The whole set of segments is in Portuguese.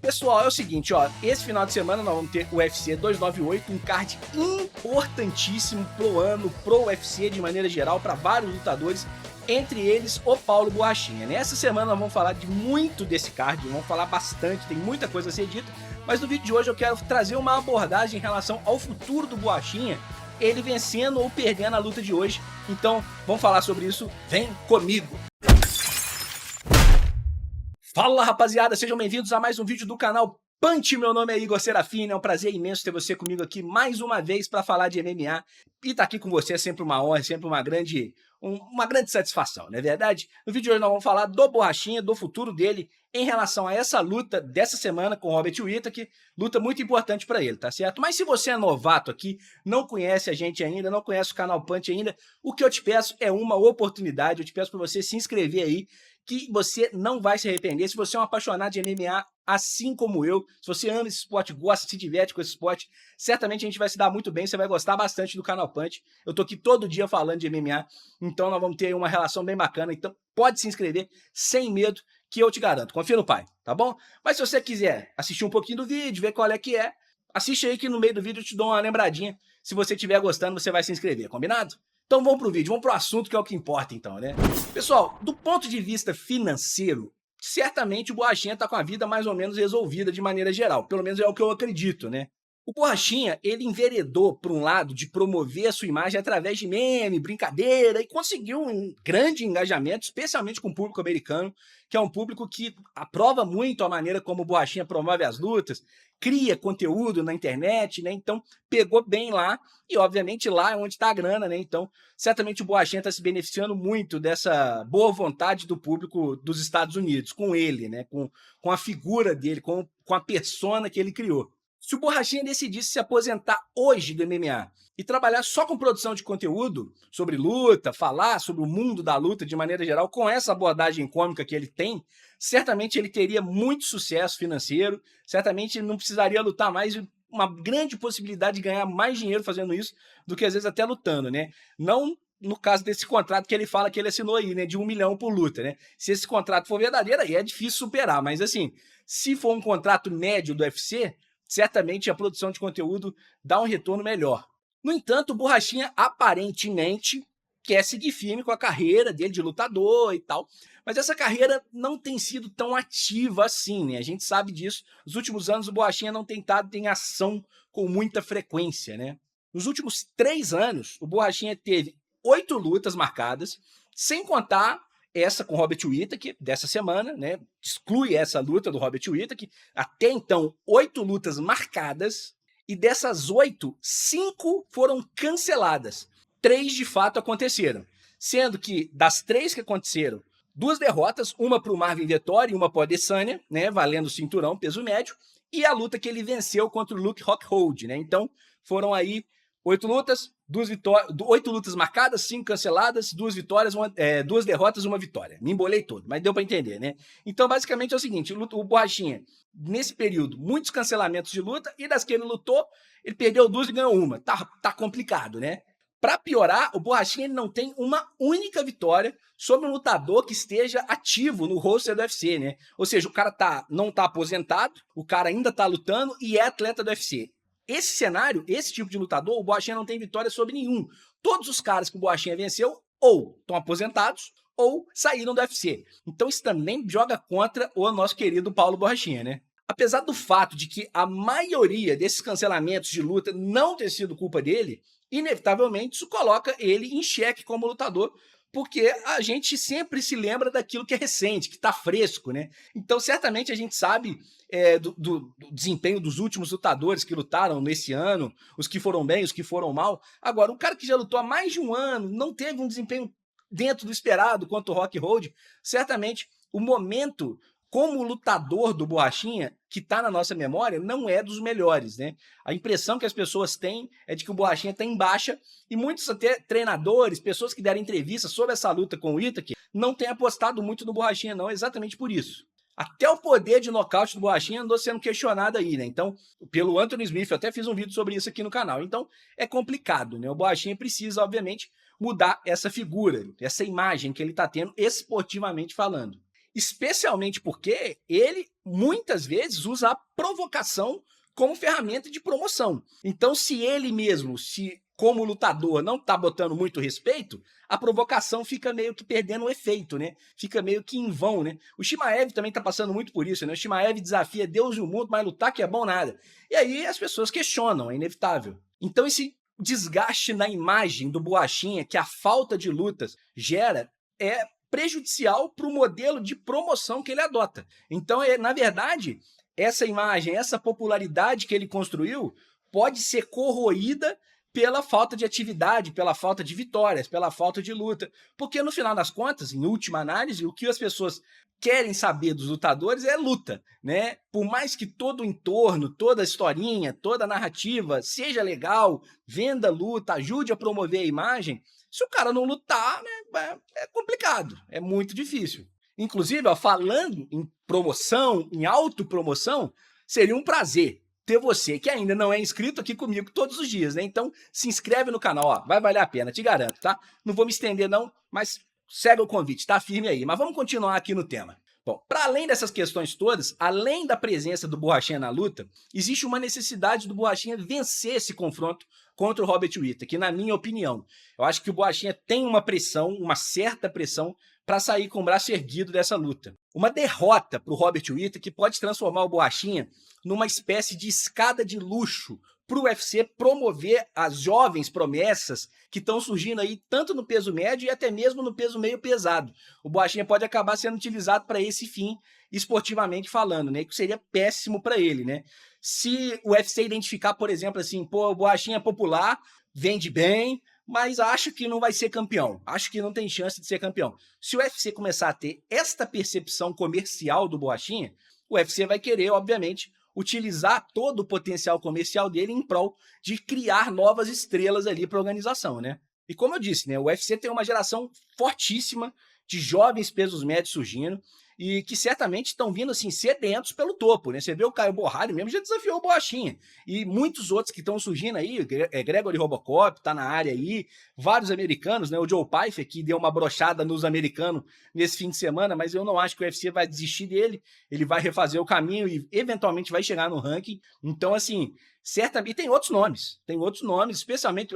Pessoal, é o seguinte, ó, esse final de semana nós vamos ter o UFC 298, um card importantíssimo pro ano, pro UFC de maneira geral, para vários lutadores, entre eles o Paulo Borrachinha. Nessa semana nós vamos falar de muito desse card, vamos falar bastante, tem muita coisa a ser dita, mas no vídeo de hoje eu quero trazer uma abordagem em relação ao futuro do Borrachinha, ele vencendo ou perdendo a luta de hoje. Então vamos falar sobre isso, vem comigo! Fala rapaziada, sejam bem-vindos a mais um vídeo do canal Punch. Meu nome é Igor Serafim, é um prazer imenso ter você comigo aqui mais uma vez para falar de MMA. E tá aqui com você é sempre uma honra, sempre uma grande satisfação, não é verdade? No vídeo de hoje nós vamos falar do Borrachinha, do futuro dele em relação a essa luta dessa semana com o Robert Whittaker, luta muito importante para ele, tá certo? Mas se você é novato aqui, não conhece a gente ainda, não conhece o canal Punch ainda, o que eu te peço é uma oportunidade, eu te peço para você se inscrever aí, que você não vai se arrepender. Se você é um apaixonado de MMA, assim como eu, se você ama esse esporte, gosta, se diverte com esse esporte, certamente a gente vai se dar muito bem, você vai gostar bastante do canal Punch. Eu tô aqui todo dia falando de MMA, então nós vamos ter uma relação bem bacana, então pode se inscrever sem medo, que eu te garanto. Confia no pai, tá bom? Mas se você quiser assistir um pouquinho do vídeo, ver qual é que é, assiste aí que no meio do vídeo eu te dou uma lembradinha. Se você estiver gostando, você vai se inscrever, combinado? Então vamos pro vídeo, vamos pro assunto que é o que importa então, né? Pessoal, do ponto de vista financeiro, certamente o Borrachinha tá com a vida mais ou menos resolvida de maneira geral, pelo menos é o que eu acredito, né? O Borrachinha, ele enveredou para um lado de promover a sua imagem através de meme, brincadeira, e conseguiu um grande engajamento, especialmente com o público americano, que é um público que aprova muito a maneira como o Borrachinha promove as lutas, cria conteúdo na internet, né? Então pegou bem lá, e obviamente lá é onde está a grana, né? Então certamente o Borrachinha está se beneficiando muito dessa boa vontade do público dos Estados Unidos, com ele, né? Com a figura dele, com a persona que ele criou. Se o Borrachinha decidisse se aposentar hoje do MMA e trabalhar só com produção de conteúdo sobre luta, falar sobre o mundo da luta de maneira geral, com essa abordagem cômica que ele tem, certamente ele teria muito sucesso financeiro, certamente ele não precisaria lutar mais, uma grande possibilidade de ganhar mais dinheiro fazendo isso do que às vezes até lutando, né? Não no caso desse contrato que ele fala que ele assinou aí, né, de 1 milhão por luta, né? Se esse contrato for verdadeiro, aí é difícil superar, mas assim, se for um contrato médio do UFC, certamente a produção de conteúdo dá um retorno melhor. No entanto, o Borrachinha aparentemente quer seguir firme com a carreira dele de lutador e tal, mas essa carreira não tem sido tão ativa assim, né? A gente sabe disso. Nos últimos anos o Borrachinha não tem estado em ação com muita frequência, né? Nos últimos 3 anos, o Borrachinha teve 8 lutas marcadas, sem contar essa com o Robert Whittaker dessa semana, né? Exclui essa luta do Robert Whittaker. Até então, 8 lutas marcadas, e dessas 8, 5 foram canceladas. 3 de fato aconteceram. Sendo que das 3 que aconteceram, 2 derrotas, uma para o Marvin Vettori e uma para o Adesanya, né? Valendo o cinturão, peso médio, e a luta que ele venceu contra o Luke Rockhold, né? Então, foram aí 8 lutas, 8 lutas marcadas, 5 canceladas, 2 vitórias, 2 derrotas, 1 vitória. Me embolei todo, mas deu para entender, né? Então, basicamente é o seguinte, o Borrachinha, nesse período, muitos cancelamentos de luta, e das que ele lutou, ele perdeu 2 e ganhou 1. Tá complicado, né? Para piorar, o Borrachinha ele não tem uma única vitória sobre um lutador que esteja ativo no roster do UFC, né? Ou seja, o cara não tá aposentado, o cara ainda tá lutando e é atleta do UFC. Esse cenário, esse tipo de lutador, o Borrachinha não tem vitória sobre nenhum. Todos os caras que o Borrachinha venceu ou estão aposentados ou saíram do UFC. Então isso também joga contra o nosso querido Paulo Borrachinha, né? Apesar do fato de que a maioria desses cancelamentos de luta não ter sido culpa dele, inevitavelmente isso coloca ele em xeque como lutador, porque a gente sempre se lembra daquilo que é recente, que está fresco, né? Então, certamente a gente sabe do desempenho dos últimos lutadores que lutaram nesse ano, os que foram bem, os que foram mal. Agora, um cara que já lutou há mais de um ano, não teve um desempenho dentro do esperado quanto o Rockhold, certamente o momento como lutador do Borrachinha, que está na nossa memória, não é dos melhores, né? A impressão que as pessoas têm é de que o Borrachinha está em baixa, e muitos até treinadores, pessoas que deram entrevistas sobre essa luta com o Whittaker, não têm apostado muito no Borrachinha não, exatamente por isso. Até o poder de nocaute do Borrachinha andou sendo questionado aí, né? Então, pelo Anthony Smith, eu até fiz um vídeo sobre isso aqui no canal. Então, é complicado, né? O Borrachinha precisa, obviamente, mudar essa figura, essa imagem que ele está tendo esportivamente falando. especialmente porque ele muitas vezes usa a provocação como ferramenta de promoção. Então, se ele mesmo, se como lutador não tá botando muito respeito, a provocação fica meio que perdendo o efeito, né? Fica meio que em vão, né? O Chimaev também tá passando muito por isso, né? O Chimaev desafia Deus e o mundo, mas lutar que é bom nada. E aí as pessoas questionam, é inevitável. Então esse desgaste na imagem do Borrachinha que a falta de lutas gera é prejudicial para o modelo de promoção que ele adota. Então, na verdade, essa imagem, essa popularidade que ele construiu pode ser corroída pela falta de atividade, pela falta de vitórias, pela falta de luta. Porque, no final das contas, em última análise, o que as pessoas querem saber dos lutadores é luta, né? Por mais que todo o entorno, toda a historinha, toda a narrativa seja legal, venda luta, ajude a promover a imagem, se o cara não lutar, né, é complicado, é muito difícil. Inclusive, ó, falando em promoção, em autopromoção, seria um prazer ter você que ainda não é inscrito aqui comigo todos os dias, né? Então se inscreve no canal, ó, vai valer a pena, te garanto, tá? Não vou me estender não, mas segue o convite, tá firme aí. Mas vamos continuar aqui no tema. Bom, para além dessas questões todas, além da presença do Borrachinha na luta, existe uma necessidade do Borrachinha vencer esse confronto contra o Robert Whittaker, que na minha opinião, eu acho que o Borrachinha tem uma pressão, uma certa pressão, para sair com o braço erguido dessa luta. Uma derrota para o Robert Whittaker pode transformar o Borrachinha numa espécie de escada de luxo para o UFC promover as jovens promessas que estão surgindo aí tanto no peso médio e até mesmo no peso meio pesado. O Borrachinha pode acabar sendo utilizado para esse fim, esportivamente falando, né? Que seria péssimo para ele, né? Se o UFC identificar, por exemplo, assim, pô, o Borrachinha é popular, vende bem, mas acho que não vai ser campeão. Acho que não tem chance de ser campeão. Se o UFC começar a ter esta percepção comercial do Borrachinha, o UFC vai querer, obviamente, utilizar todo o potencial comercial dele em prol de criar novas estrelas ali para a organização, né? E como eu disse, né, o UFC tem uma geração fortíssima de jovens pesos médios surgindo e que certamente estão vindo assim sedentos pelo topo, né? Você vê o Caio Borralho mesmo já desafiou o Borrachinha e muitos outros que estão surgindo aí, Gregory Robocop tá na área aí, vários americanos, né? O Joe Pyfer que deu uma brochada nos americanos nesse fim de semana, mas eu não acho que o UFC vai desistir dele, ele vai refazer o caminho e eventualmente vai chegar no ranking. Então assim, certamente tem outros nomes, especialmente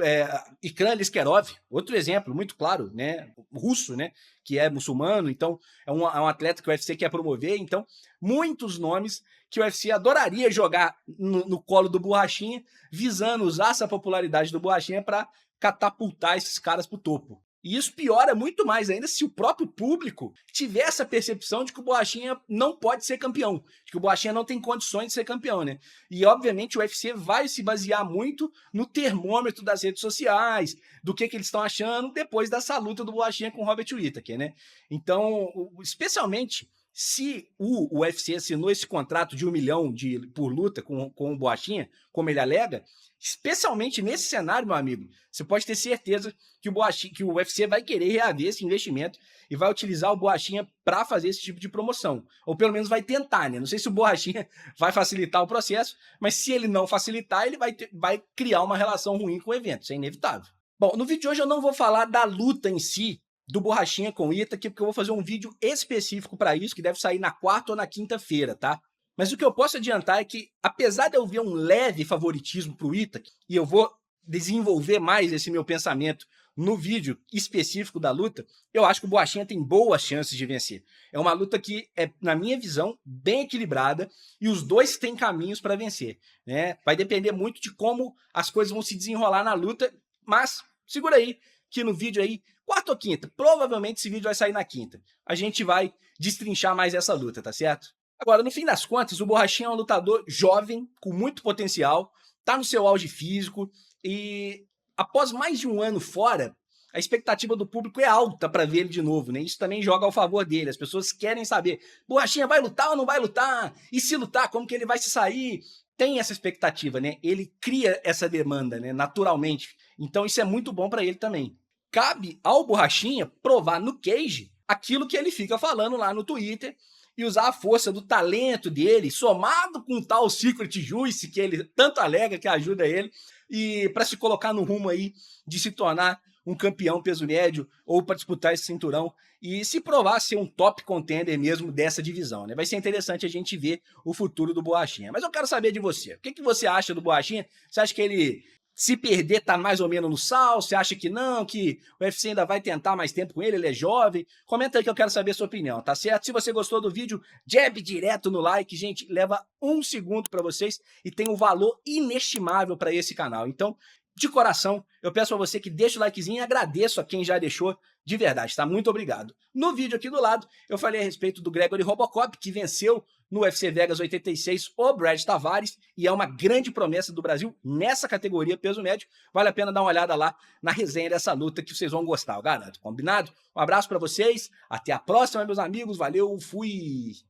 Ikran Liskerov, outro exemplo muito claro, né? Russo, né? Que é muçulmano, então é um atleta que o UFC quer promover, então muitos nomes que o UFC adoraria jogar no colo do Borrachinha, visando usar essa popularidade do Borrachinha para catapultar esses caras para o topo. E isso piora muito mais ainda se o próprio público tiver essa percepção de que o Borrachinha não pode ser campeão, de que o Borrachinha não tem condições de ser campeão, né? E, obviamente, o UFC vai se basear muito no termômetro das redes sociais, do que eles estão achando depois dessa luta do Borrachinha com o Robert Whittaker, né? Então, especialmente se o UFC assinou esse contrato de 1 milhão por luta com o Borrachinha, como ele alega, especialmente nesse cenário, meu amigo, você pode ter certeza que o UFC vai querer reaver esse investimento e vai utilizar o Borrachinha para fazer esse tipo de promoção. Ou pelo menos vai tentar, né? Não sei se o Borrachinha vai facilitar o processo, mas se ele não facilitar, ele vai criar uma relação ruim com o evento. Isso é inevitável. Bom, no vídeo de hoje eu não vou falar da luta em si, do Borrachinha com o Whittaker, porque eu vou fazer um vídeo específico para isso, que deve sair na quarta ou na quinta-feira, tá? Mas o que eu posso adiantar é que, apesar de eu ver um leve favoritismo para o Whittaker, e eu vou desenvolver mais esse meu pensamento no vídeo específico da luta, eu acho que o Borrachinha tem boas chances de vencer. É uma luta que é, na minha visão, bem equilibrada e os dois têm caminhos para vencer, né? Vai depender muito de como as coisas vão se desenrolar na luta, mas segura aí, que no vídeo aí, quarta ou quinta, provavelmente esse vídeo vai sair na quinta. A gente vai destrinchar mais essa luta, tá certo? Agora, no fim das contas, o Borrachinha é um lutador jovem, com muito potencial, tá no seu auge físico e após mais de um ano fora, a expectativa do público é alta para ver ele de novo, né? Isso também joga ao favor dele. As pessoas querem saber, Borrachinha vai lutar ou não vai lutar? E se lutar, como que ele vai se sair? Tem essa expectativa, né? Ele cria essa demanda, né? Naturalmente. Então isso é muito bom para ele também. Cabe ao Borrachinha provar no cage aquilo que ele fica falando lá no Twitter e usar a força do talento dele, somado com o tal Secret Juice que ele tanto alega que ajuda ele, e para se colocar no rumo aí de se tornar um campeão peso médio ou para disputar esse cinturão e se provar ser um top contender mesmo dessa divisão, né? Vai ser interessante a gente ver o futuro do Borrachinha. Mas eu quero saber de você. O que você acha do Borrachinha? Você acha que ele, se perder, tá mais ou menos no sal? Você acha que não, que o UFC ainda vai tentar mais tempo com ele é jovem? Comenta aí que eu quero saber a sua opinião, tá certo? Se você gostou do vídeo, jab direto no like, gente, leva 1 segundo para vocês e tem um valor inestimável para esse canal. Então, de coração, eu peço a você que deixe o likezinho e agradeço a quem já deixou de verdade, tá? Muito obrigado. No vídeo aqui do lado, eu falei a respeito do Gregory Robocop, que venceu no UFC Vegas 86 o Brad Tavares e é uma grande promessa do Brasil nessa categoria peso médio. Vale a pena dar uma olhada lá na resenha dessa luta que vocês vão gostar, eu garanto. Combinado? Um abraço para vocês, até a próxima, meus amigos. Valeu, fui!